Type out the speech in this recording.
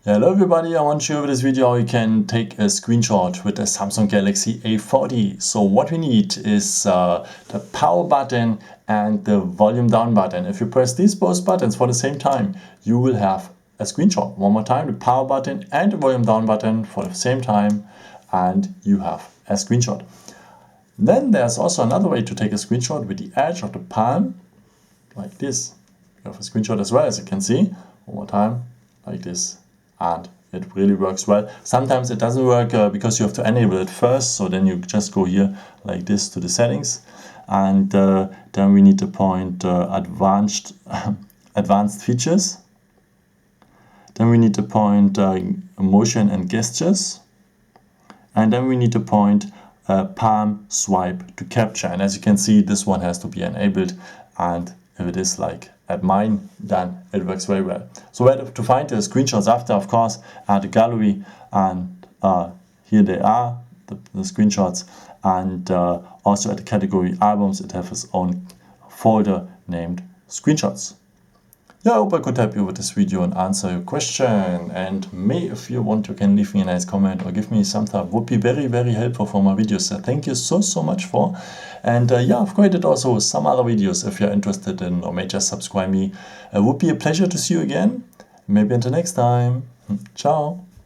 Hello everybody, I want to show you with this video how you can take a screenshot with the Samsung Galaxy A40. So what we need is the power button and the volume down button. If you press these both buttons for the same time, you will have a screenshot. One more time, the power button and the volume down button for the same time, and you have a screenshot. Then there's also another way to take a screenshot with the edge of the palm, like this. You have a screenshot as well, as you can see. One more time, like this. And it really works well. Sometimes it doesn't work because you have to enable it first. So then you just go here like this to the settings. And then we need to point advanced features. Then we need to point motion and gestures. And then we need to point palm swipe to capture. And as you can see, this one has to be enabled. And if it is like at mine, then it works very well. So where to find the screenshots after, of course, at the gallery, and here they are, the screenshots, and also at the category albums, it has its own folder named screenshots. Yeah, I hope I could help you with this video and answer your question. And if you want, you can leave me a nice comment or give me some thumbs up. Would be very, very helpful for my videos. So thank you so much for. And yeah, I've created also some other videos if you're interested in, or may just subscribe me. It would be a pleasure to see you again. Maybe until next time. Ciao.